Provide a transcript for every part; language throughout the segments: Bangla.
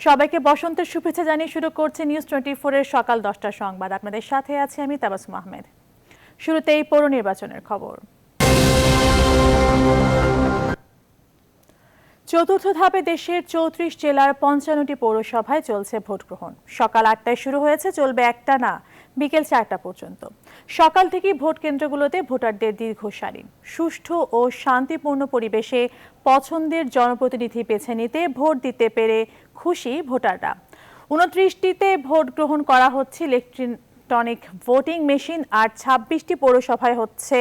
সবাইকে বসন্তের শুভেচ্ছা জানিয়ে শুরু করছে নিউজ 24 এর সকাল 10টার সংবাদ। আপনাদের সাথে আছি আমি তাবাসসুম আহমেদ। শুরুতেই পৌর নির্বাচনের খবর। চতুর্থ ধাপে দেশের 34 জেলার 55টি পৌরসভায় চলছে ভোট গ্রহণ। সকাল 8টায় শুরু হয়েছে, চলবে একটানা বিকেল 4টা পর্যন্ত। সকাল থেকেই ভোট কেন্দ্রগুলোতে ভোটারদের দীর্ঘ সারি। সুষ্ঠু ও শান্তিপূর্ণ পরিবেশে পছন্দের জনপ্রতিনিধি বেছে নিতে ভোট দিতে পেরে খুশি ভোটাররা। 29টিতে ভোট গ্রহণ করা হচ্ছে ইলেকট্রনিক ভোটিং মেশিন, আর 26টি পৌরসভায় হচ্ছে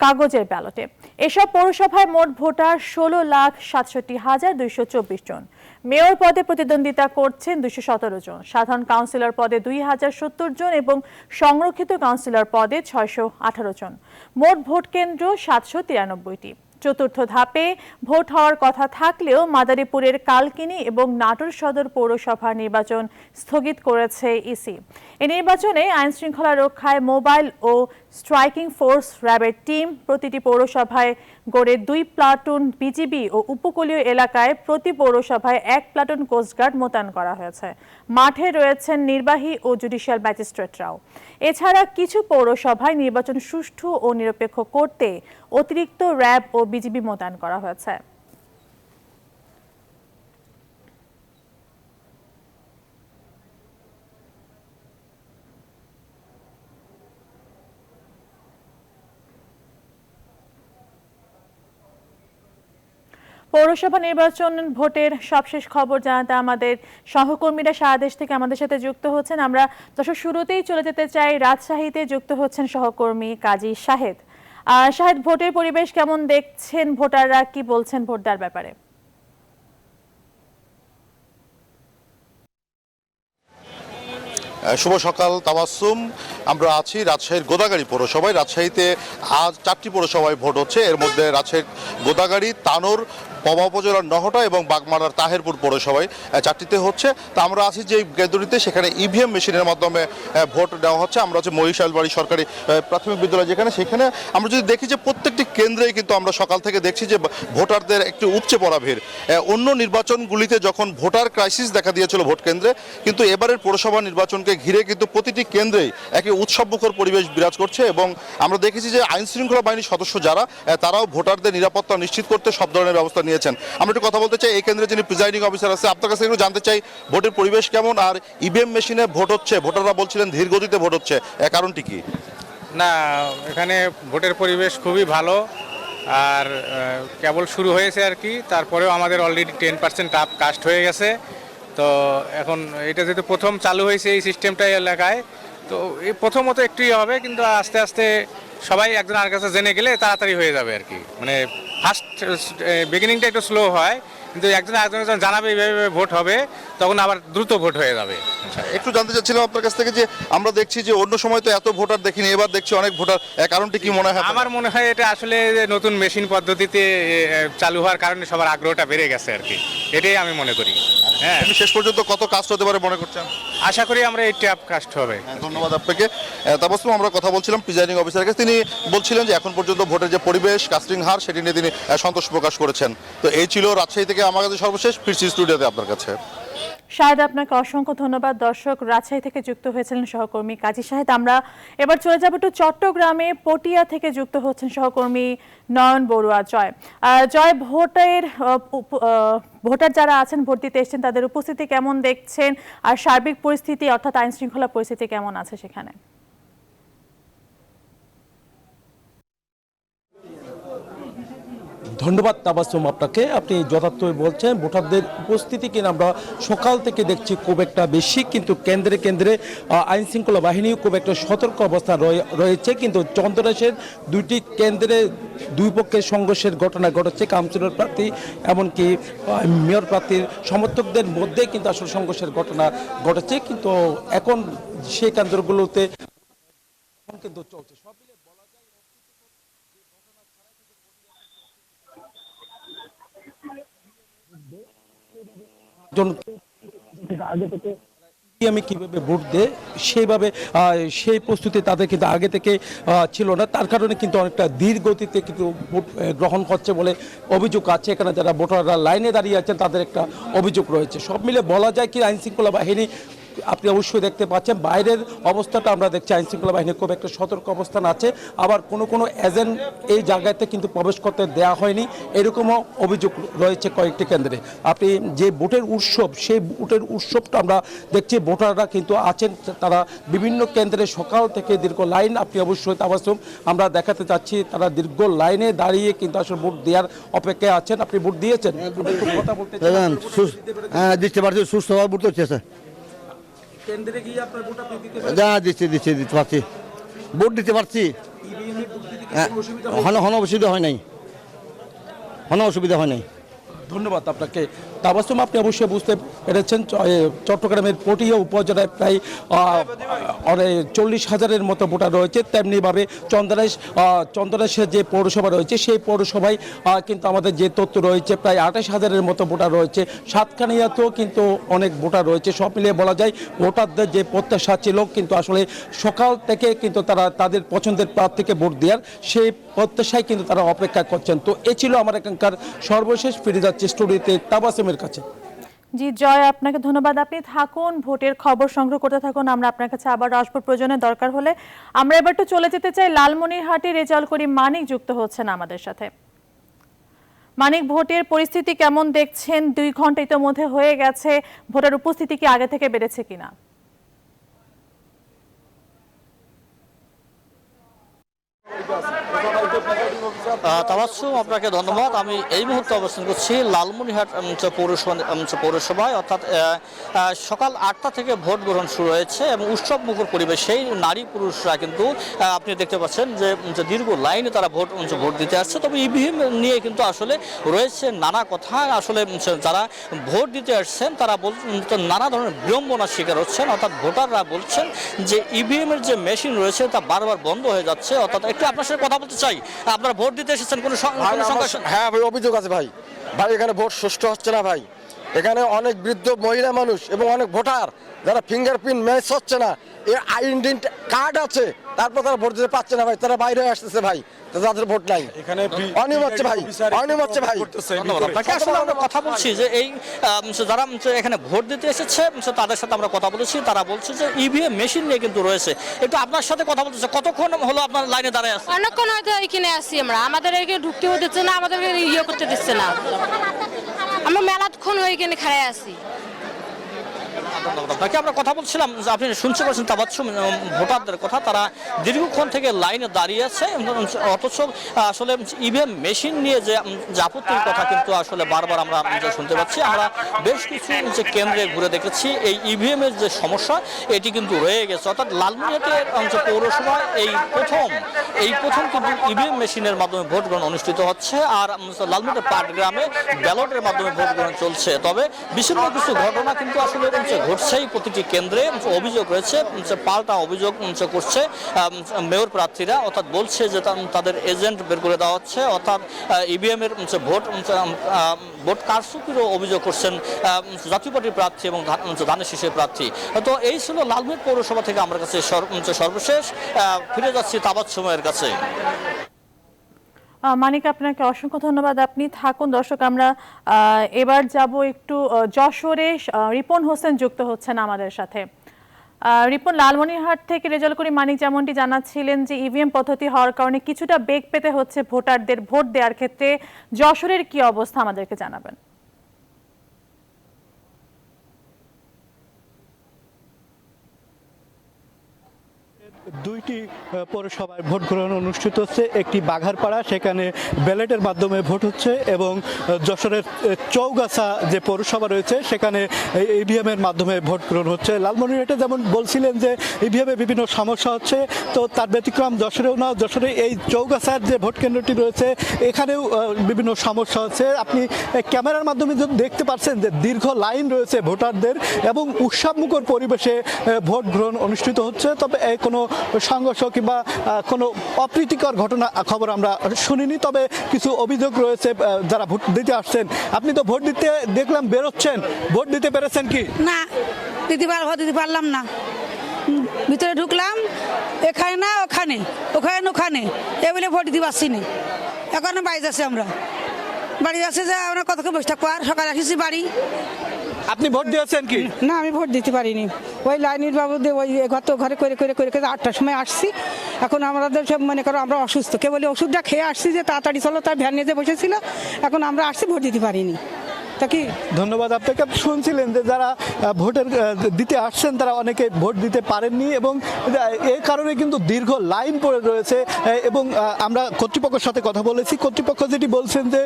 কাগজের ব্যালটে। এসব পৌরসভায় মোট ভোটার 16,67,224 জন। মেয়র পদে প্রতিদ্বন্দ্বিতা করছেন 217 জন, সাধারণ কাউন্সিলর পদে 2070 জন এবং সংরক্ষিত কাউন্সিলর পদে 618 জন। মোট ভোট কেন্দ্র 793টি। চতুর্থ ধাপে ভোট হওয়ার কথা থাকলেও মাদারীপুরের কালকিনি এবং নাটোর সদর পৌরসভার নির্বাচন স্থগিত করেছে ইসি। এই নির্বাচনে আইনশৃঙ্খলা রক্ষায় মোবাইল ও স্ট্রাইকিং ফোর্স র্যাবের টিম প্রতিটি পৌরসভায় গড়ে 2 প্লাটুন বিজিবি ও উপকূলীয় এলাকায় প্রতি পৌরসভায় 1 প্লাটুন কোস্টগার্ড মোতায়েন করা হয়েছে। মাঠে রয়েছেন নির্বাহী ও জুডিশিয়াল ম্যাজিস্ট্রেটরাও। এছাড়া কিছু পৌরসভায় নির্বাচন সুষ্ঠু ও নিরপেক্ষ করতে অতিরিক্ত র্যাব ও বিজিবি মোতায়েন করা হয়েছে। পৌরসভা নির্বাচন ভোটের সবশেষ খবর জানাতে আমাদের সহকর্মীরা সারা দেশ থেকে আমাদের সাথে যুক্ত হচ্ছেন। আমরা দর্শক শুরুতেই চলে যেতে চাই রাজশাহীতে, যুক্ত হচ্ছেন সহকর্মী কাজী শাহেদ। শাহেদ, ভোটের পরিবেশ কেমন দেখছেন? ভোটাররা কি বলছেন ভোট দেওয়ার ব্যাপারে? শুভ সকাল তাবাসসুম। আমরা আছি রাজশাহীর গোদাগাড়ী পৌরসভায়। রাজশাহীতে আজ 4টি পৌরসভায় ভোট হচ্ছে। এর মধ্যে রাজশাহীর গোদাগাড়ী, তানোর, পবা উপজেলার নহটা এবং বাগমারার তাহেরপুর পৌরসভায় 4টিতে হচ্ছে। তা আমরা আছি যে কেন্দ্রটিতে, সেখানে ইভিএম মেশিনের মাধ্যমে ভোট দেওয়া হচ্ছে। আমরা হচ্ছে মহিশালবাড়ি সরকারি প্রাথমিক বিদ্যালয় সেখানে আমরা যদি দেখি যে প্রত্যেকটি কেন্দ্রেই কিন্তু আমরা সকাল থেকে দেখছি যে ভোটারদের একটি উপচে পড়া ভিড়। অন্য নির্বাচনগুলিতে যখন ভোটার ক্রাইসিস দেখা দিয়েছিল ভোট কেন্দ্রে, কিন্তু এবারের পৌরসভা নির্বাচনকে ঘিরে কিন্তু প্রতিটি কেন্দ্রেই একটি উৎসবমুখর পরিবেশ বিরাজ করছে। এবং আমরা দেখেছি যে আইন শৃঙ্খলা বাহিনীর সদস্য যারা, তারাও ভোটারদের নিরাপত্তা নিশ্চিত করতে সব ধরনের ব্যবস্থা নিয়েছেন। আমরা একটু কথা বলতে চাই এই কেন্দ্রে যিনি প্রিজাইডিং অফিসার আছে, আপনার কাছে একটু জানতে চাই ভোটের পরিবেশ কেমন, আর ইভিএম মেশিনে ভোট হচ্ছে, ভোটাররা বলছিলেন ধীর গতিতে ভোট হচ্ছে, কারণটি কি? না, এখানে ভোটের পরিবেশ খুবই ভালো, আর কেবল শুরু হয়েছে আর কি। তারপরেও আমাদের অলরেডি 10% আপ কাস্ট হয়ে গেছে। তো এখন এটা যেহেতু প্রথম চালু হয়েছে এই সিস্টেমটা এলাকায়, তো এই প্রথমত একটুই হবে, কিন্তু আস্তে আস্তে সবাই একজন আর কাছে জেনে গেলে তাড়াতাড়ি হয়ে যাবে আর কি। মানে ফার্স্ট বিগিনিংটা একটু স্লো হয়, কিন্তু একজন আরেকজন জানাবে এইভাবে ভোট হবে, তখন আবার দ্রুত ভোট হয়ে যাবে। একটু জানতে চাচ্ছিলাম আপনার কাছ থেকে যে আমরা দেখছি যে অন্য সময় তো এত ভোটার দেখিনি, এবার দেখছি অনেক ভোটার, কারণটি কি মনে হয়? আমার মনে হয় এটা আসলে নতুন মেশিন পদ্ধতিতে চালু হওয়ার কারণে সবার আগ্রহটা বেড়ে গেছে আর কি, এটাই আমি মনে করি। হ্যাঁ, শেষ পর্যন্ত কত কাস্ট হতে পারে মনে করছেন? আশা করি আমরা 80 আপ কাস্ট হবে। ধন্যবাদ আপনাকে। তাবাসসুম, আমরা কথা বলছিলাম প্রিজাইডিং অফিসারের কাছে। তিনি বলছিলেন যে এখন পর্যন্ত ভোটের যে পরিবেশ, কাস্টিং হার, সেটি নিয়ে তিনি সন্তোষ প্রকাশ করেছেন। তো এই ছিল রাজশাহী থেকে আমার কাছে সর্বশেষ। ফিরছি স্টুডিওতে আপনার কাছে। শাহেদ, আপনাকে অসংখ্য ধন্যবাদ। দর্শক, রাজশাহী থেকে যুক্ত হয়েছিলেন সহকর্মী কাজী শাহেদ। আমরা এবার চলে যাব একটু চট্টগ্রামে। পটিয়া থেকে যুক্ত হচ্ছেন সহকর্মী নয়ন বড়ুয়া। জয়, ভোটার যারা আছেন, ভোট দিতে এসেছেন, তাদের উপস্থিতি কেমন দেখছেন, আর সার্বিক পরিস্থিতি অর্থাৎ আইন শৃঙ্খলা পরিস্থিতি কেমন আছে সেখানে? ধন্যবাদ তাবাসসুম আপনাকে। আপনি যথার্থই বলছেন, ভোটারদের উপস্থিতি কিনা আমরা সকাল থেকে দেখছি খুব একটা বেশি, কিন্তু কেন্দ্রে কেন্দ্রে আইন শৃঙ্খলা বাহিনীও খুব একটা সতর্ক অবস্থান রয়েছে। কিন্তু চন্দনাইশের 2টি কেন্দ্রে দুই পক্ষের সংঘর্ষের ঘটনা ঘটেছে। কাউন্সিলর প্রার্থী এমনকি মেয়র প্রার্থীর সমর্থকদের মধ্যে কিন্তু আসলে সংঘর্ষের ঘটনা ঘটেছে। কিন্তু এখন সেই কেন্দ্রগুলোতে কিন্তু চলছে সব মিলে বলা যায় আগে থেকে আমি কিভাবে ভোট দেয় সেইভাবে সেই প্রস্তুতি তাদের কিন্তু আগে থেকে ছিল না, তার কারণে কিন্তু অনেকটা ধীর গতিতে কিন্তু ভোট গ্রহণ করছে বলে অভিযোগ আছে। এখানে যারা ভোটাররা লাইনে দাঁড়িয়ে আছেন তাদের একটা অভিযোগ রয়েছে। সব মিলে বলা যায় কি আইনশৃঙ্খলা বাহিনী, আপনি অবশ্যই দেখতে পাচ্ছেন বাইরের অবস্থাটা আমরা দেখছি আইনশৃঙ্খলা বাহিনীর খুব একটা সতর্ক অবস্থান আছে। আবার কোনো এজেন্ট এই জায়গাতে কিন্তু প্রবেশ করতে দেওয়া হয়নি, এরকমও অভিযোগ রয়েছে কয়েকটি কেন্দ্রে। আপনি যে ভোটের উৎসব, সেই ভোটের উৎসবটা আমরা দেখছি ভোটাররা কিন্তু আছেন, তারা বিভিন্ন কেন্দ্রে সকাল থেকে দীর্ঘ লাইন, আপনি অবশ্যই তাবাসসুম আমরা দেখাতে চাচ্ছি তারা দীর্ঘ লাইনে দাঁড়িয়ে কিন্তু আসলে ভোট দেওয়ার অপেক্ষায় আছেন। আপনি ভোট দিয়েছেন? কথা বলতে হ্যাঁ দিতে পারছি, সুস্থভাবে ভোট হচ্ছে স্যার। কেন্দ্রে গিয়ে আপনার ভোট আপনি দিতে যা দিতে পারছি, ভোট দিতে পারছি। অসুবিধা হয় নাই, অসুবিধা হয় নাই। ধন্যবাদ আপনাকে তাবাসসুম। আপনি অবশ্যই বুঝতে পেরেছেন চট্টগ্রামের পটিয়া উপজেলায় প্রায় 40,000-এর মতো ভোটার রয়েছে। তেমনিভাবে চন্দনেশের যে পৌরসভা রয়েছে সেই পৌরসভায় কিন্তু আমাদের যে তথ্য রয়েছে প্রায় 28,000-এর মতো ভোটার রয়েছে। সাতকানিয়াতেও কিন্তু অনেক ভোটার রয়েছে। সব মিলিয়ে বলা যায় ভোটারদের যে প্রত্যাশা ছিল কিন্তু আসলে সকাল থেকে কিন্তু তারা তাদের পছন্দের প্রার্থীকে ভোট দেওয়ার সেই প্রত্যাশায় কিন্তু তারা অপেক্ষা করছেন। তো এ ছিল আমার এখানকার সর্বশেষ। ফিরে যাচ্ছে স্টুডিওতে তাবাসসুমের কাছে। জি জয়, আপনাকে ধন্যবাদ। আপনি থাকুন, ভোটের খবর সংগ্রহ করতে থাকুন, আমরা আপনার কাছে আবার আসবো প্রয়োজনে দরকার হলে। আমরা এবার তো চলে যেতে চাই লালমনিরহাটে। রেজাউল করিম মানিক যুক্ত হচ্ছেন আমাদের সাথে। মানিক, ভোটের পরিস্থিতি কেমন দেখছেন? 2 ঘন্টা ইতিমধ্যে হয়ে গেছে, ভোটার উপস্থিতি কি আগে থেকে বেড়েছে কিনা? তাবাসসুম, আপনাকে ধন্যবাদ। আমি এই মুহূর্তে অবস্থান করছি লালমনিরহাট পৌরসভায়, অর্থাৎ সকাল 8টা থেকে ভোট গ্রহণ শুরু হয়েছে এবং উৎসব মুখর পরিবেশেই নারী পুরুষরা কিন্তু আপনি দেখতে পাচ্ছেন যে দীর্ঘ লাইনে তারা ভোট দিতে আসছে। তবে ইভিএম নিয়ে কিন্তু আসলে রয়েছে নানা কথা। আসলে যারা ভোট দিতে আসছেন তারা নানা ধরনের বিড়ম্বনার শিকার হচ্ছেন। অর্থাৎ ভোটাররা বলছেন যে ইভিএমের যে মেশিন রয়েছে তা বারবার বন্ধ হয়ে যাচ্ছে। অর্থাৎ একটু আপনার সাথে কথা বলতে চাই, আপনারা ভোট দিতে এসেছেন কোনো সংখ্যা? হ্যাঁ ভাই, অভিযোগ আছে ভাই। এখানে ভোট সুষ্ঠু হচ্ছে না ভাই। এখানে অনেক বৃদ্ধ মহিলা মানুষ এবং অনেক ভোটার যারা ফিঙ্গারপ্রিন্ট ম্যাচ হচ্ছে না, এর আইডেন্টি কার্ড আছে, তারপর তারা ভোট দিতে পারছে না ভাই। তারা বাইরে হয়ে আসতেছে ভাই, তাদের ভোট নাই। অনিয়ম হচ্ছে ভাই, অনিয়ম হচ্ছে ভাই। আপনাকে আসলে আমরা কথা বলছি যে এই যারা এখানে ভোট দিতে এসেছে তাদের সাথে আমরা কথা বলেছি, তারা বলছে যে ইভিএম মেশিন নিয়ে কিন্তু রয়েছে। একটু আপনার সাথে কথা বলতেছে, কতক্ষণ হলো আপনার লাইনে দাঁড়ায় আছে? অনেকক্ষণ হয়তো এখানে আসি আমরা, আমাদের এখানে ঢুকতেও দিচ্ছে না, আমাদেরকে ইয়ে করতে দিচ্ছে না। আমরা মেলাক্ষণ হয়ে এখানে খাড়ায় আছি। আপনাকে আমরা কথা বলছিলাম যে আপনি শুনতে পাচ্ছেন তাবাসসুম ভোটারদের কথা, তারা দীর্ঘক্ষণ থেকে লাইনে দাঁড়িয়ে আছে। অথচ আসলে ইভিএম মেশিন নিয়ে যে আপত্তির কথা কিন্তু আসলে বারবার আমরা শুনতে পাচ্ছি। আমরা বেশ কিছু যে কেন্দ্রে ঘুরে দেখেছি এই ইভিএম এর যে সমস্যা এটি কিন্তু রয়ে গেছে। অর্থাৎ লালমনিরহাটের পৌরসভায় এই প্রথম কিন্তু ইভিএম মেশিনের মাধ্যমে ভোট গ্রহণ অনুষ্ঠিত হচ্ছে। আর লালমনিরহাট পাটগ্রামে ব্যালটের মাধ্যমে ভোট গ্রহণ চলছে। তবে বিচ্ছিন্ন কিছু ঘটনা কিন্তু আসলে ঘটছেই প্রতিটি কেন্দ্রে। অভিযোগ রয়েছে, পাল্টা অভিযোগ করছে মেয়র প্রার্থীরা। অর্থাৎ বলছে যে তাদের এজেন্ট বের করে দেওয়া হচ্ছে। অর্থাৎ ইভিএম এর ভোট কারচুপিরও অভিযোগ করছেন জাতীয় পার্টির প্রার্থী এবং ধানের শীষের প্রার্থী। তো এই ছিল লালমনিরহাট পৌরসভা থেকে আমার কাছে সর্বশেষ। ফিরে যাচ্ছি তাবাসসুমের কাছে। মানিক, আপনাকে অসংখ্য ধন্যবাদ। আপনি থাকুন। দর্শক, আমরা এবার যাব একটু যশোরে। রিপন হোসেন যুক্ত হচ্ছেন আমাদের সাথে। রিপন, লালমনিরহাট থেকে রেজাউল করিম মানিক যেমনটি জানাচ্ছিলেন যে ইভিএম পদ্ধতি হওয়ার কারণে কিছুটা বেগ পেতে হচ্ছে ভোটারদের ভোট দেওয়ার ক্ষেত্রে। যশোরের কি অবস্থা আমাদেরকে জানাবেন? দুইটি পৌরসভায় ভোট গ্রহণ অনুষ্ঠিত হচ্ছে। একটি বাঘারপাড়া, সেখানে ব্যালটের মাধ্যমে ভোট হচ্ছে, এবং যশোরের চৌগাছা যে পৌরসভা রয়েছে সেখানে ইভিএমের মাধ্যমে ভোট গ্রহণ হচ্ছে। লালমনিরহাটে যেমন বলছিলেন যে ইভিএমে বিভিন্ন সমস্যা হচ্ছে, তো তার ব্যতিক্রম যশোরেও না। যশোরে এই চৌগাছার যে ভোট কেন্দ্রটি রয়েছে এখানেও বিভিন্ন সমস্যা হচ্ছে। আপনি ক্যামেরার মাধ্যমে দেখতে পাচ্ছেন যে দীর্ঘ লাইন রয়েছে ভোটারদের এবং উৎসবমুখর পরিবেশে ভোট গ্রহণ অনুষ্ঠিত হচ্ছে। তবে কোনো সংঘর্ষ কিংবা কোনো অপ্রীতিকর ঘটনা খবর আমরা শুনিনি। তবে কিছু অভিযোগ রয়েছে যারা ভোট দিতে আসছেন। আপনি তো ভোট দিতে দেখলাম বেরোচ্ছেন, ভোট দিতে পেরেছেন কি? না, দিতে পারলাম না। ভিতরে ঢুকলাম, এখানে না ওখানে, ওখানে এ বলে ভোট দিতে পারছি না। এখন বাড়ি যাচ্ছি আমরা, বাড়ি যাচ্ছে যে আমরা কতক্ষণ বসে থাকবো, আর সকালে আসিছি বাড়ি। আপনি ভোট দিয়েছেন কি? না, আমি ভোট দিতে পারিনি। ওই লাইনের বাবুদের ওই ঘরে করে 8টার সময় আসছি। এখন আমাদের সব মনে করো আমরা অসুস্থ, কে বলে ওষুধটা খেয়ে আসছি যে তাড়াতাড়ি চলো, তার ভ্যান নিয়ে যে বসেছিল। এখন আমরা আসছি, ভোট দিতে পারিনি। তা কি ধন্যবাদ আপনাকে। আপনি শুনছিলেন যে যারা ভোটের দিতে আসছেন তারা অনেকে ভোট দিতে পারেননি এবং এই কারণে কিন্তু দীর্ঘ লাইন পড়ে রয়েছে। এবং আমরা কর্তৃপক্ষের সাথে কথা বলেছি, কর্তৃপক্ষ যেটি বলছেন যে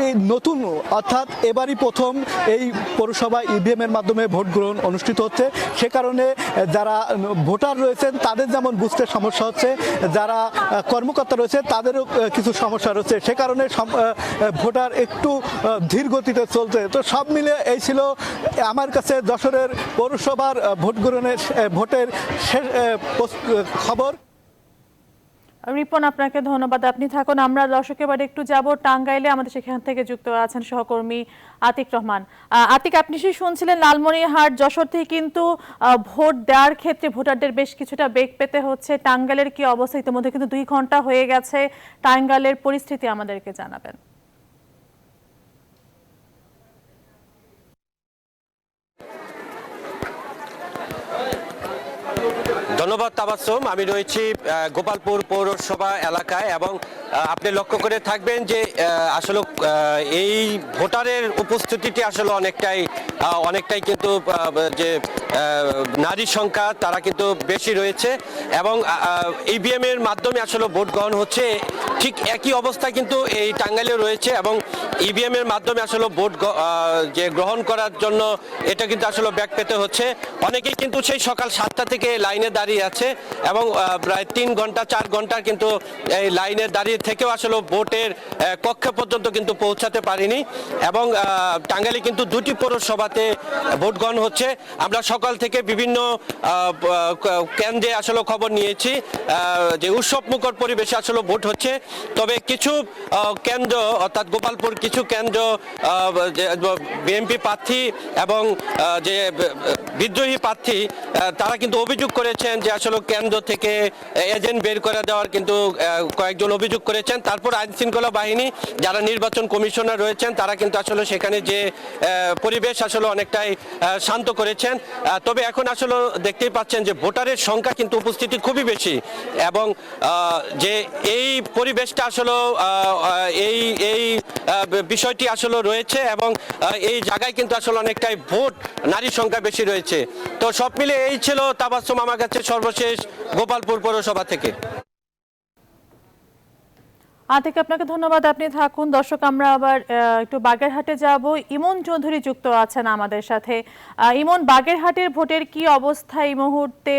এই নতুন অর্থাৎ এবারই প্রথম এই পৌরসভা ইভিএমের মাধ্যমে ভোট গ্রহণ অনুষ্ঠিত হচ্ছে। সে কারণে যারা ভোটার রয়েছেন তাদের যেমন বুঝতে সমস্যা হচ্ছে, যারা কর্মকর্তা রয়েছে তাদেরও কিছু সমস্যা রয়েছে। সে কারণে ভোটার একটু ধীর গতিতে চলছে। তো সব মিলে এই ছিল আমার কাছে যশোরের পৌরসভার ভোটের শেষ খবর। রিপন, আপনাকে ধন্যবাদ, আপনি থাকুন। আমরা দর্শকের বাড়ি একটু যাব টাঙ্গাইলে, আমাদের সেখান থেকে যুক্ত আছেন সহকর্মী আতিক রহমান। আতিক, আপনি শুনছিলেন লালমনিরহাট যশোর থেকে কিন্তু ভোট দেওয়ার ক্ষেত্রে ভোটারদের বেশ কিছুটা বেগ পেতে হচ্ছে। টাঙ্গাইলের কি অবস্থা? ইতিমধ্যে কিন্তু 2 ঘন্টা হয়ে গেছে। টাঙ্গাইলের পরিস্থিতি আমাদেরকে জানাবেন। ধন্যবাদ তাবাসসুম। আমি রয়েছি গোপালপুর পৌরসভা এলাকায় এবং আপনি লক্ষ্য করে থাকবেন যে আসলে এই ভোটারের উপস্থিতিটি আসলে অনেকটাই কিন্তু যে নারী সংখ্যা তারা কিন্তু বেশি রয়েছে এবং ইভিএম এর মাধ্যমে আসলে ভোট গ্রহণ হচ্ছে। ঠিক একই অবস্থা কিন্তু এই টাঙ্গাইলে রয়েছে এবং ইভিএম এর মাধ্যমে আসলে ভোট যে গ্রহণ করার জন্য এটা কিন্তু আসলে ব্যাক পেতে হচ্ছে। অনেকেই কিন্তু সেই সকাল 7টা থেকে লাইনে দাঁড়িয়ে আছে এবং প্রায় 3 ঘন্টা 4 ঘন্টা কিন্তু এই লাইনে দাঁড়িয়ে থেকেও আসলে ভোটের কক্ষ পর্যন্ত কিন্তু পৌঁছাতে পারেনি এবং টাঙ্গাইলে কিন্তু 2টি পৌরসভাতে ভোট গ্রহণ হচ্ছে। আমরা সকাল থেকে বিভিন্ন কেন্দ্রে আসলে খবর নিয়েছি যে উৎসবমুখর পরিবেশে আসলে ভোট হচ্ছে। তবে কিছু কেন্দ্র অর্থাৎ গোপালপুর কিছু কেন্দ্র বিএনপি প্রার্থী এবং যে বিদ্রোহী প্রার্থী তারা কিন্তু অভিযোগ করেছেন যে আসলে কেন্দ্র থেকে এজেন্ট বের করে দেওয়ার কিন্তু কয়েকজন অভিযোগ করেছেন। তারপর আইন শৃঙ্খলা বাহিনী যারা নির্বাচন কমিশনার রয়েছেন তারা কিন্তু আসলে সেখানে যে পরিবেশ আসলে অনেকটাই শান্ত করেছেন। তবে এখন আসলে দেখতেই পাচ্ছেন যে ভোটারের সংখ্যা কিন্তু উপস্থিতি খুবই বেশি এবং যে এই পরিবেশটা আসলে এই বিষয়টি আসলে রয়েছে এবং এই জায়গায় কিন্তু আসলে অনেকটাই ভোট নারীর সংখ্যা বেশি রয়েছে। তো সব মিলে এই ছিল তাবাসসুম আমার কাছে সর্বশেষ গোপালপুর পৌরসভা থেকে। আতিক, আপনাকে ধন্যবাদ, আপনি থাকুন। দর্শক, আমরা আবার একটু বাগেরহাটে যাব। ইমন চৌধুরী যুক্ত আছেন আমাদের সাথে। ইমন, বাগেরহাটের ভোটের কি অবস্থা এই মুহূর্তে?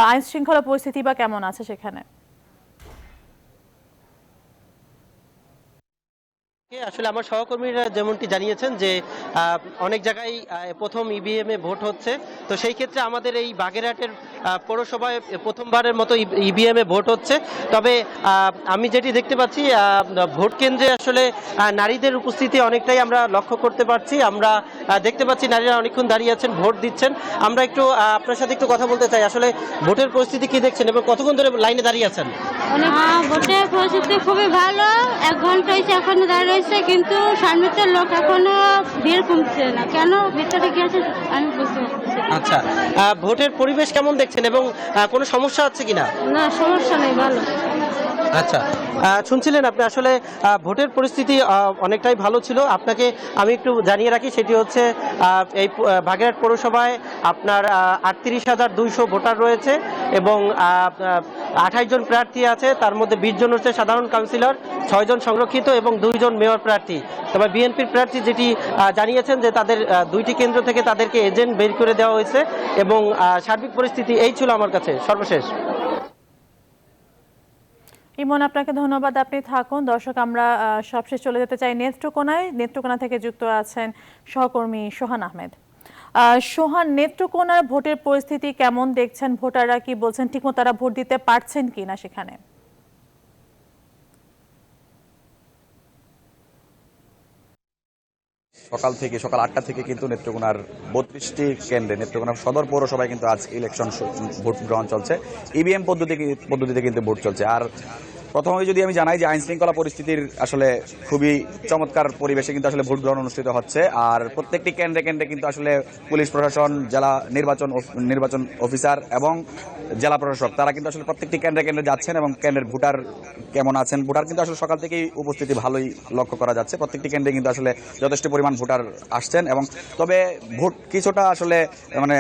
আইন শৃঙ্খলা পরিস্থিতি বা কেমন আছে সেখানে? আসলে আমার সহকর্মীরা যেমনটি জানিয়েছেন যে অনেক জায়গায় প্রথম ইভিএম এ ভোট হচ্ছে। তো সেই ক্ষেত্রে আমাদের এই বাগেরহাটের পৌরসভায় প্রথমবারের মতো ইভিএম এ ভোট হচ্ছে। তবে আমি যেটি দেখতে পাচ্ছি ভোট কেন্দ্রে আসলে নারীদের উপস্থিতি অনেকটাই আমরা লক্ষ্য করতে পারছি। আমরা দেখতে পাচ্ছি নারীরা অনেকক্ষণ দাঁড়িয়ে আছেন, ভোট দিচ্ছেন। আমরা একটু আপনার সাথে একটু কথা বলতে চাই, আসলে ভোটের পরিস্থিতি কি দেখছেন এবং কতক্ষণ ধরে লাইনে দাঁড়িয়ে আছেন? ভোটের পরিস্থিতি খুবই ভালো, 1 ঘন্টা হয়েছে এখনো দাঁড়িয়ে রয়েছে, কিন্তু সামনেতে লোক এখনো ভিড় কমছে না। কেন ভিতরে কি আছে আমি বুঝতে পারছি। আচ্ছা, ভোটের পরিবেশ কেমন দেখছেন এবং কোনো সমস্যা হচ্ছে কিনা? না, সমস্যা নেই, ভালো। আচ্ছা, শুনছিলেন আপনি আসলে ভোটের পরিস্থিতি অনেকটাই ভালো ছিল। আপনাকে আমি একটু জানিয়ে রাখি, সেটি হচ্ছে এই বাগেরহাট পৌরসভায় আপনার 38,200 ভোটার রয়েছে এবং 28 জন প্রার্থী আছে। তার মধ্যে 20 জন হচ্ছে সাধারণ কাউন্সিলর, 6 জন সংরক্ষিত এবং 2 জন মেয়র প্রার্থী। তবে বিএনপির প্রার্থী যেটি জানিয়েছেন যে তাদের 2টি কেন্দ্র থেকে তাদেরকে এজেন্ট বের করে দেওয়া হয়েছে এবং সার্বিক পরিস্থিতি এই ছিল আমার কাছে সর্বশেষ। ইমন, আপনাকে ধন্যবাদ, আপনি থাকুন। দর্শক, আমরা সবশেষ চলে যেতে চাই নেত্রকোনা থেকে যুক্ত আছেন সহকর্মী সোহান আহমেদ। সোহান, নেত্রকোনার ভোটের পরিস্থিতি কেমন দেখছেন? ভোটাররা কি বলছেন? ঠিকমতো তারা ভোট দিতে পারছেন কিনা সেখানে? সকাল 8টা থেকে কিন্তু নেত্রকোনার 32টি কেন্দ্রে নেত্রকোনা সদর পৌরসভায় কিন্তু আজ ইলেকশন ভোট গ্রহণ চলছে। ইভিএম পদ্ধতিতে কিন্তু ভোট চলছে। আর প্রথমে যদি আমি জানাই যে আইন শৃঙ্খলা পরিস্থিতির আসলে খুবই চমৎকার পরিবেশে কিন্তু আসলে ভোট গ্রহণ অনুষ্ঠিত হচ্ছে। আর প্রত্যেকটি কেন্দ্রে কিন্তু আসলে পুলিশ প্রশাসন, জেলা নির্বাচন অফিসার এবং জেলা প্রশাসক তারা কিন্তু আসলে প্রত্যেকটি কেন্দ্রে যাচ্ছেন এবং কেন্দ্রের ভোটার কেমন আছেন, ভোটার কিন্তু আসলে সকাল থেকেই উপস্থিতি ভালোই লক্ষ্য করা যাচ্ছে। প্রত্যেকটি কেন্দ্রে কিন্তু আসলে যথেষ্ট পরিমাণ ভোটার আসছেন এবং তবে ভোট কিছুটা আসলে মানে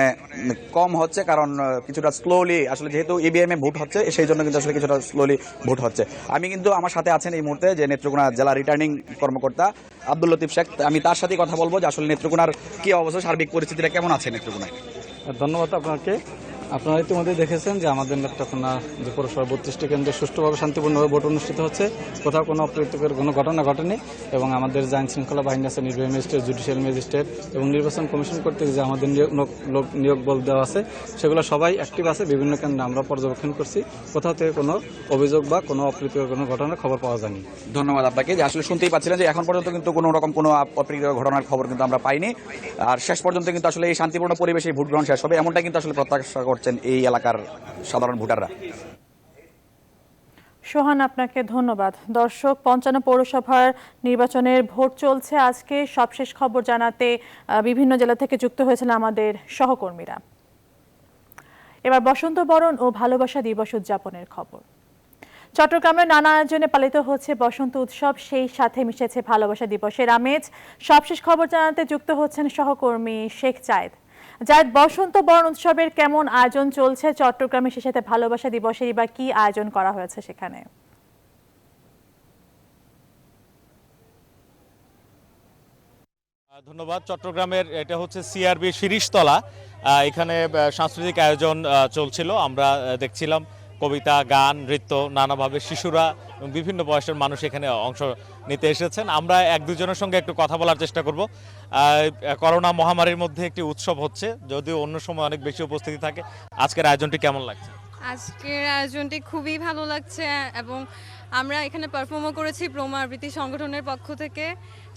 কম হচ্ছে, কারণ কিছুটা স্লোলি আসলে যেহেতু ইভিএম এ ভোট হচ্ছে সেই জন্য কিন্তু আসলে কিছুটা স্লোলি ভোট হচ্ছে। আমি কিন্তু আমার সাথে আছেন এই মুহূর্তে যে নেত্রকোনা জেলা রিটার্নিং কর্মকর্তা আব্দুল লতিফ শেখ। আমি তার সাথে কথা বলবো যে আসলে নেত্রকোনার কি অবস্থা, সার্বিক পরিস্থিতিটা কেমন আছে নেত্রকোনায়। ধন্যবাদ আপনাকে। আপনারা ইতিমধ্যে দেখেছেন যে আমাদের নেত্রকোনা যে পৌরসভা 32টি কেন্দ্রে সুষ্ঠুভাবে শান্তিপূর্ণভাবে ভোট অনুষ্ঠিত হচ্ছে, কোথাও কোনো অপ্রীতিকর কোনো ঘটনা ঘটেনি এবং আমাদের যে আইন শৃঙ্খলা বাহিনী আছে, নির্বাহী ম্যাজিস্ট্রেট, জুডিশিয়াল ম্যাজিস্ট্রেট এবং নির্বাচন কমিশন কর্তৃক যে আমাদের নিয়োগ বল দেওয়া আছে সেগুলো সবাই অ্যাক্টিভ আছে। বিভিন্ন কেন্দ্রে আমরা পর্যবেক্ষণ করছি, কোথাও থেকে কোনো অভিযোগ বা কোনো অপ্রীতিকর কোনো ঘটনার খবর পাওয়া যায়নি। ধন্যবাদ আপনাকে। যে আসলে শুনতেই পাচ্ছিলেন যে এখন পর্যন্ত কিন্তু কোনো রকম কোনো অপ্রীতিকর ঘটনার খবর কিন্তু আমরা পাইনি। আর শেষ পর্যন্ত কিন্তু আসলে এই শান্তিপূর্ণ পরিবেশে ভোট গ্রহণ শেষ হবে এমনটা কিন্তু আসলে প্রত্যাশা করছেন এই এলাকার সাধারণ ভোটাররা। সোহান, আপনাকে ধন্যবাদ। দর্শক, 55 পৌরসভার নির্বাচনের ভোট চলছে। আজকে সবশেষ খবর জানাতে বিভিন্ন জেলা থেকে যুক্ত হয়েছেন আমাদের সহকর্মীরা। এবার বসন্ত বরণ ও ভালোবাসা দিবস উদযাপনের খবর। চট্টগ্রামের নানা আয়োজনে পালিত হচ্ছে বসন্ত উৎসব, সেই সাথে মিশেছে ভালোবাসা দিবসের আমেজ। সবশেষ খবর জানাতে যুক্ত হচ্ছেন সহকর্মী শেখ জায়েদ। বসন্ত বরণ উৎসবের কেমন আয়োজন চলছে চট্টগ্রামে, সে সাথে ভালোবাসা দিবসের বা কি আয়োজন করা হয়েছে সেখানে? ধন্যবাদ। চট্টগ্রামের এটা হচ্ছে সিআরবি শিরিষতলা, এখানে সাংস্কৃতিক আয়োজন চলছিল। আমরা দেখছিলাম কবিতা, গান, নৃত্য, নানাভাবে শিশুরা এবং বিভিন্ন বয়সের মানুষ এখানে অংশ নিতে এসেছেন। আমরা এক দুজনের সঙ্গে একটু কথা বলার চেষ্টা করব। করোনা মহামারীর মধ্যে একটি উৎসব হচ্ছে, যদিও অন্য সময় অনেক বেশি উপস্থিতি থাকে। আজকের আয়োজনটি কেমন লাগছে? আজকের আয়োজনটি খুবই ভালো লাগছে এবং আমরা এখানে পারফর্মও করেছি প্রমা আবৃত্তি সংগঠনের পক্ষ থেকে।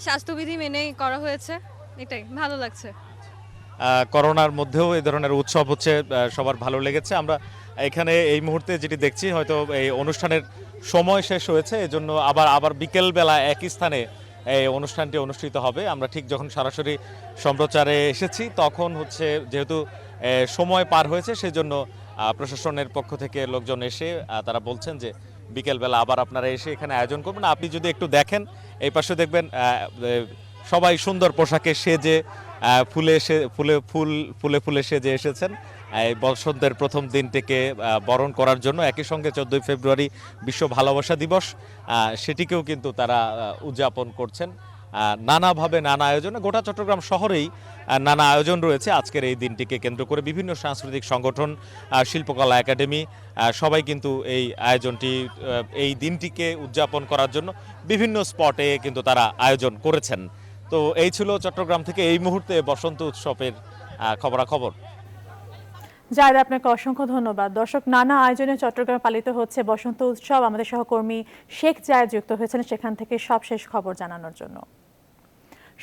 স্বাস্থ্যবিধি মেনেই করা হয়েছে, এটাই ভালো লাগছে। করোনার মধ্যেও এই ধরনের উৎসব হচ্ছে, সবার ভালো লেগেছে। আমরা এখানে এই মুহূর্তে যেটি দেখছি, হয়তো এই অনুষ্ঠানের সময় শেষ হয়েছে, এজন্য আবার বিকেলবেলা একই স্থানে এই অনুষ্ঠানটি অনুষ্ঠিত হবে। আমরা ঠিক যখন সরাসরি সম্প্রচারে এসেছি তখন হচ্ছে যেহেতু সময় পার হয়েছে, সেজন্য প্রশাসনের পক্ষ থেকে লোকজন এসে তারা বলছেন যে বিকেলবেলা আবার আপনারা এসে এখানে আয়োজন করবেন। আপনি যদি একটু দেখেন এই পাশে দেখবেন সবাই সুন্দর পোশাকে সেজে ফুলে সেজে এসেছেন এই বসন্তের প্রথম দিনটিকে বরণ করার জন্য। একই সঙ্গে 14 ফেব্রুয়ারি বিশ্ব ভালোবাসা দিবস, সেটিকেও কিন্তু তারা উদযাপন করছেন নানাভাবে, নানা আয়োজনে। গোটা চট্টগ্রাম শহরেই নানা আয়োজন রয়েছে আজকের এই দিনটিকে কেন্দ্র করে। বিভিন্ন সাংস্কৃতিক সংগঠন, শিল্পকলা একাডেমি সবাই কিন্তু এই আয়োজনটি, এই দিনটিকে উদযাপন করার জন্য বিভিন্ন স্পটে কিন্তু তারা আয়োজন করেছেন। তো এই ছিল চট্টগ্রাম থেকে এই মুহূর্তে বসন্ত উৎসবের খবরাখবর। জায়েদ, আপনাকে অসংখ্য ধন্যবাদ। দর্শক, নানা আয়োজনে চট্টগ্রামে পালিত হচ্ছে বসন্ত উৎসব। আমাদের সহকর্মী শেখ জায়েদ যুক্ত হয়েছেন সেখান থেকে সবশেষ খবর জানানোর জন্য।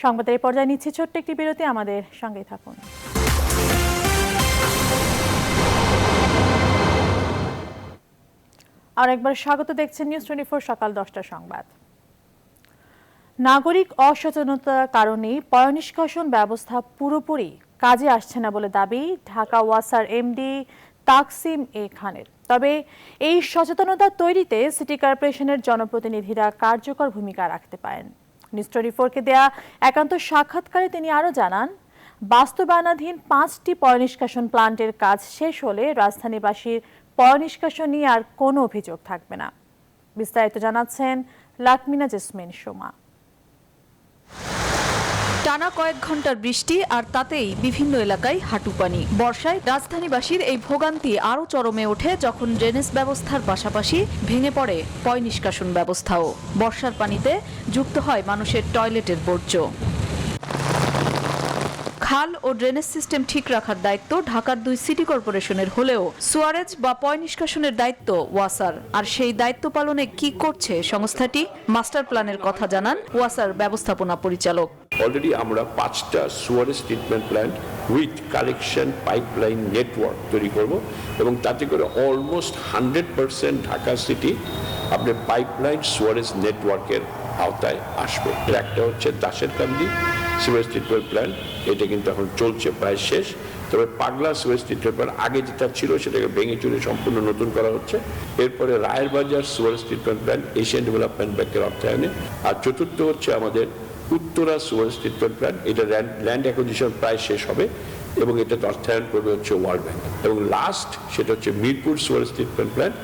সংবাদের এই পর্যায়ে নিচ্ছি ছোট্ট একটি বিরতি, আমাদের সঙ্গেই থাকুন। আর একবার স্বাগত, দেখছেন নিউজ 24 সকাল 10টার সংবাদ। নাগরিক অসচেতনতার কারণে পয়ঃনিষ্কাশন ব্যবস্থা পুরোপুরি কাজে আসছে না বলে দাবি ঢাকা ওয়াসার এমডি তাকসিম এ খানের। তবে এই সচেতনতা তৈরিতে সিটি কর্পোরেশনের জনপ্রতিনিধিরা কার্যকর ভূমিকা রাখতে পারেন। নিউজ 24-কে দেয়া একান্ত সাক্ষাৎকারে তিনি আরও জানান, বাস্তবায়নাধীন 5টি পয়ঃনিষ্কাশন প্লান্টের কাজ শেষ হলে রাজধানীবাসীর পয়ঃনিষ্কাশন নিয়ে আর কোনো অভিযোগ থাকবে না। বিস্তারিত জানাচ্ছেন লাকমিনা জেসমিন সোমা। টানা কয়েক ঘন্টার বৃষ্টি আর তাতেই বিভিন্ন এলাকায় হাঁটু পানি। বর্ষায় রাজধানীবাসীর এই ভোগান্তি আরও চরমে ওঠে যখন ড্রেনেজ ব্যবস্থার পাশাপাশি ভেঙে পড়ে পয়ঃনিষ্কাশন ব্যবস্থাও। বর্ষার পানিতে যুক্ত হয় মানুষের টয়লেটের বর্জ্য। খাল ও ড্রেনেজ সিস্টেম ঠিক রাখার দায়িত্ব ঢাকার 2 সিটি কর্পোরেশনের হলেও সুয়ারেজ বা পয়ঃনিষ্কাশনের দায়িত্ব ওয়াসার। আর সেই দায়িত্ব পালনে কি করছে সংস্থাটি, মাস্টার প্ল্যানের কথা জানান ওয়াসার ব্যবস্থাপনা পরিচালক। অলরেডি আমরা 5টা Suarez treatment plant with collection pipeline network তৈরি করব এবং তাতে করে অলমোস্ট 100% ঢাকা সিটি আপনার পাইপলাইন সুয়ারেজ নেটওয়ার্কের আওতায় আসবে। একটা হচ্ছে দাসেরকান্দি সুয়ারেজ ট্রিটমেন্ট প্ল্যান্ট, এটা কিন্তু এখন চলছে, প্রায় শেষ। তবে পাগলা সুয়ারেজ ট্রিটমেন্ট প্ল্যান্ট আগে যেটা ছিল সেটাকে ভেঙে চুরে সম্পূর্ণ নতুন করা হচ্ছে। এরপরে রায়ের বাজার Suarez treatment plant Asian development ব্যাংকের অর্থায়নে। আর চতুর্থ হচ্ছে আমাদের উত্তরা সুয়ারেজ ট্রিটমেন্ট প্ল্যান্ট, এটা ল্যান্ড অ্যাকুইজিশন প্রায় শেষ হবে এবং এটা অর্থায়ন করবে হচ্ছে ওয়ার্ল্ড ব্যাংক। এবং লাস্ট সেটা হচ্ছে মিরপুর সুয়ারেজ ট্রিটমেন্ট প্ল্যান্ট,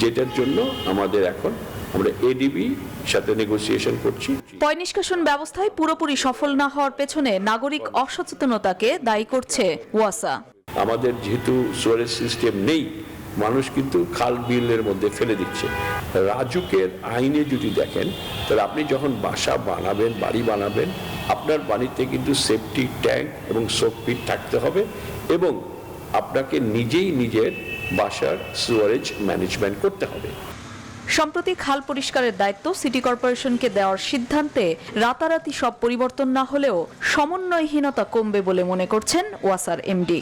যেটার জন্য আমাদের এখন আমরা এডিবি সাথে নেগোসিয়েশন করছি। পয়ঃনিষ্কাশন ব্যবস্থায় পুরোপুরি সফল না হওয়ার পেছনে নাগরিক অসচেতনতাকে দায়ী করছে ওয়াসা। আমাদের যেহেতু সুয়ারেজ সিস্টেম নেই, মানুষ কিন্তু খাল বিলের মধ্যে ফেলে দিচ্ছে। রাজুকের আইনে যদি দেখেন তাহলে আপনি যখন বাসা বানাবেন, বাড়ি বানাবেন, আপনার বাড়িতে কিন্তু সেফটি ট্যাঙ্ক এবং সোকপিট থাকতে হবে এবং আপনাকে নিজেই নিজের বাসার সুয়ারেজ ম্যানেজমেন্ট করতে হবে। সম্প্রতি খাল পরিষ্কারের দায়িত্ব সিটি কর্পোরেশনকে দেওয়ার সিদ্ধান্তে রাতারাতি সব পরিবর্তন না হলেও সমন্বয়হীনতা কমবে বলে মনে করছেন ওয়াসার এমডি।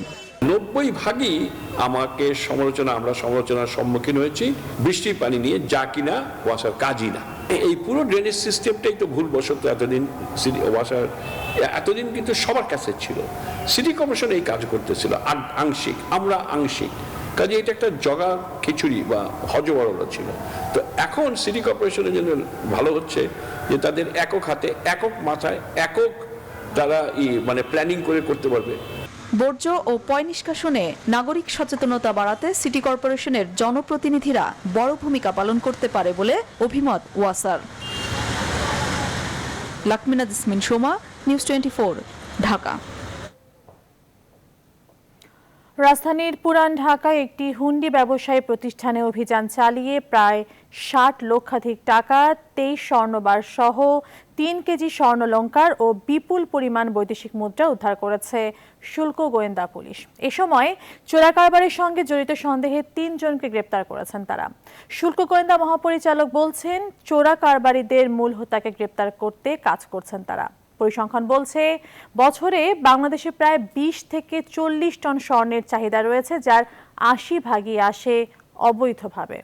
90% আমরা সমালোচনার সম্মুখীন হয়েছি বৃষ্টির পানি নিয়ে, যা কিনা ওয়াসার কাজই না। এই পুরো ড্রেনেজ সিস্টেমটাই তো ভুলবশত এতদিন কিন্তু সবার কাছে ছিল। সিটি কর্পোরেশন এই কাজ করতেছিল আংশিক, আমরা আংশিক, কাজে এটা একটা জগা খিচুড়ি বা হজবরল ছিল। তো এখন সিটি কর্পোরেশনের জন্য ভালো হচ্ছে যে তাদের একক হাতে, একক মাথায়, একক তারা প্ল্যানিং করে করতে পারবে। বর্জ্য ও পয়ঃনিষ্কাশনে নাগরিক সচেতনতা বাড়াতে সিটি কর্পোরেশনের জনপ্রতিনিধিরা বড় ভূমিকা পালন করতে পারে বলে অভিমত ওয়াসার। লাকমিনা জেসমিন সোমা, নিউজ 24, ঢাকা। রাজধানীর পুরান ঢাকায় একটি হুন্ডি ব্যবসায়ী প্রতিষ্ঠানে অভিযান চালিয়ে প্রায় 60 লক্ষাধিক টাকা, 23 স্বর্ণবার সহ 3 কেজি স্বর্ণালংকার ও বিপুল পরিমাণ বৈদেশিক মুদ্রা উদ্ধার করেছে শুল্ক গোয়েন্দা পুলিশ। এ সময় চোরা কারবারের সঙ্গে জড়িত সন্দেহে 3 জনকে গ্রেপ্তার করেছেন তারা। শুল্ক গোয়েন্দা মহাপরিচালক বলছেন, চোরা কারবারিদের মূল হোতাকে গ্রেপ্তার করতে কাজ করছেন তারা। পরিসংখ্যান বলছে, বছরে বাংলাদেশে প্রায় 20 থেকে 40 টন স্বর্ণের চাহিদা রয়েছে, যার 80% আসে অবৈধভাবে।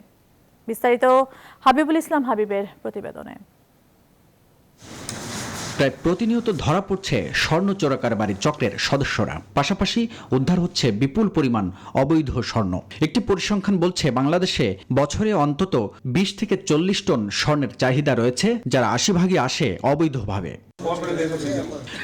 বিস্তারিত হাবিবুল ইসলাম হাবিবের প্রতিবেদনে। প্রায় প্রতিনিয়ত ধরা পড়ছে স্বর্ণ চোরাকারবারি চক্রের সদস্যরা, পাশাপাশি উদ্ধার হচ্ছে বিপুল পরিমাণ অবৈধ স্বর্ণ। একটি পরিসংখ্যান বলছে, বাংলাদেশে বছরে অন্তত 20 থেকে 40 টন স্বর্ণের চাহিদা রয়েছে, যার 80% আসে অবৈধভাবে।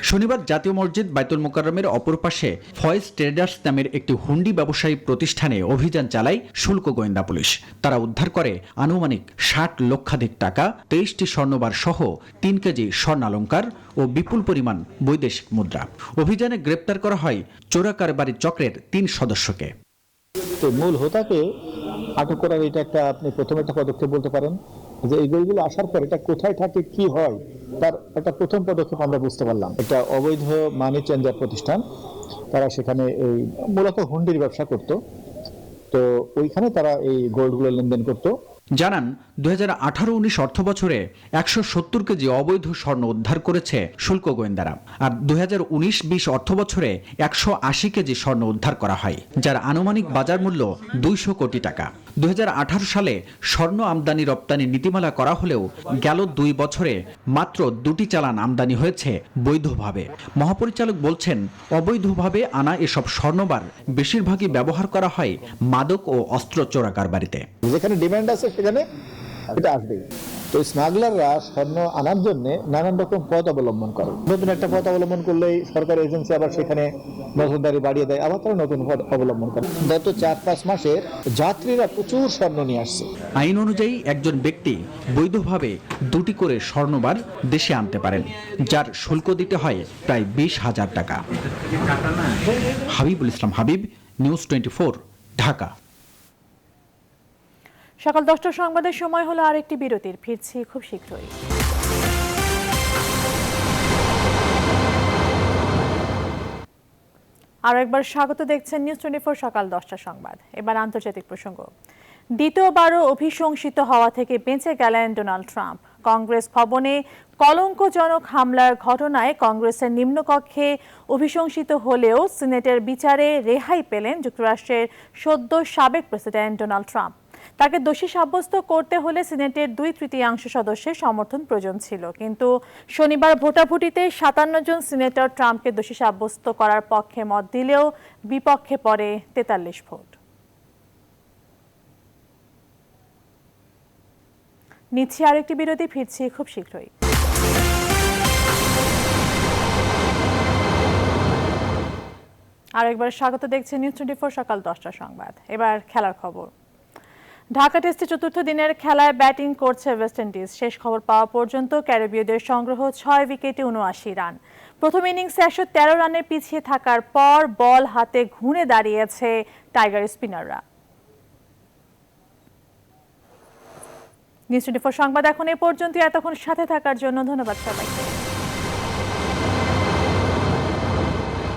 শনিবার জাতীয় মসজিদ বাইতুল মোকাররমের অপর পাশে ফয়েজ ট্রেডার্স নামের একটি হুন্ডি ব্যবসায়ী প্রতিষ্ঠানে অভিযান চালায় শুল্ক গোয়েন্দা পুলিশ। তারা উদ্ধার করে আনুমানিক 60 লক্ষাধিক টাকা, 23টি স্বর্ণবার সহ 3 কেজি স্বর্ণালংকার ও বিপুল পরিমাণ বৈদেশিক মুদ্রা। অভিযানে গ্রেপ্তার করা হয় চোরা কারবারি চক্রের 3 সদস্যকে। তো মূল হোতাকে আটক করার এটা আপনি প্রথম একটা পদক্ষেপ বলতে পারেন, যে এই গোলগুলো আসার পর এটা কোথায় থাকে, কি হয়, তার একটা প্রথম পদক্ষেপ আমরা বুঝতে পারলাম। একটা অবৈধ মানি চেঞ্জার প্রতিষ্ঠান, তারা সেখানে এই মূলত হুন্ডির ব্যবসা করত। তো ওইখানে তারা এই গোল্ডগুলো লেনদেন করত। জানান, 2018-19 অর্থ বছরে 170 কেজি অবৈধ স্বর্ণ উদ্ধার করেছে শুল্ক গোয়েন্দারা, আর 2019-20 অর্থ বছরে 180 কেজি স্বর্ণ উদ্ধার করা হয়, যার আনুমানিক বাজার মূল্য 200 কোটি টাকা। 2018 সালে স্বর্ণ আমদানি রপ্তানি নীতিমালা করা হলেও গেল 2 বছরে মাত্র 2টি চালান আমদানি হয়েছে বৈধভাবে। মহাপরিচালক বলছেন, অবৈধভাবে আনা এসব স্বর্ণবার বেশিরভাগই ব্যবহার করা হয় মাদক ও অস্ত্র চোরা কারবারিতে। যেখানে ডিমান্ড আছে সেখানে এটা আসবেই। তো স্মাগলাররা স্বর্ণ আনার জন্য নানান রকম পথ অবলম্বন করে। নতুন একটা পথ অবলম্বন করলেই সরকারি এজেন্সি আবার সেখানে নজরদারি বাড়িয়ে দেয়, আবার তারা নতুন পথ অবলম্বন করে। গত 4-5 মাসের যাত্রীরা প্রচুর স্বর্ণ নিয়ে আসছে। আইন অনুযায়ী একজন ব্যক্তি বৈধভাবে 2টি করে স্বর্ণবার দেশে আনতে পারেন, যার শুল্ক দিতে হয় প্রায় 20,000 টাকা। হাবিবুল ইসলাম হাবিব, নিউজ 24, ঢাকা। সকাল 10টার সংবাদের সময় হলো আরেকটি বিরতির। ফিরছি খুব শীঘ্রই। আরও একবার স্বাগত, দেখছেন নিউজ 24 সকাল 10টার সংবাদ। এবার আন্তর্জাতিক প্রসঙ্গ। দ্বিতীয়বারও অভিশংসিত হওয়া থেকে বেঁচে গেলেন ডোনাল্ড ট্রাম্প। কংগ্রেস ভবনে কলঙ্কজনক হামলার ঘটনায় কংগ্রেসের নিম্নকক্ষে অভিশংসিত হলেও সিনেটের বিচারে রেহাই পেলেন যুক্তরাষ্ট্রের সদ্য সাবেক প্রেসিডেন্ট ডোনাল্ড ট্রাম্প। তাকে দোষী সাব্যস্ত করতে হলে সিনেটের 2/3 সদস্যের সমর্থন প্রয়োজন ছিল, কিন্তু শনিবার ভোটাভুটিতে 57 জন সিনেটর ট্রাম্পকে দোষী সাব্যস্ত করার পক্ষে মত দিলেও বিপক্ষে পড়ে 43 ভোট। নিচ্ছি আরেকটি বিরতি, ফিরছি খুব শীঘ্রই। আরেকবার স্বাগত, দেখছেন নিউজ 24 সকাল 10টার সংবাদ। এবার খেলার খবর। ঢাকা টেস্টে চতুর্থ দিনের খেলায় ব্যাটিং করছে ওয়েস্ট ইন্ডিজ। শেষ খবর পাওয়া পর্যন্ত ক্যারিবীয়দের সংগ্রহ 6 উইকেটে 79 রান। প্রথম ইনিংসে 113 রানে পিছিয়ে থাকার পর বল হাতে ঘুরে দাঁড়িয়েছে টাইগার স্পিনাররা। নিউজ 24 সংবাদ এখন এ পর্যন্ত। এতক্ষণ সাথে থাকার জন্য ধন্যবাদ সবাইকে।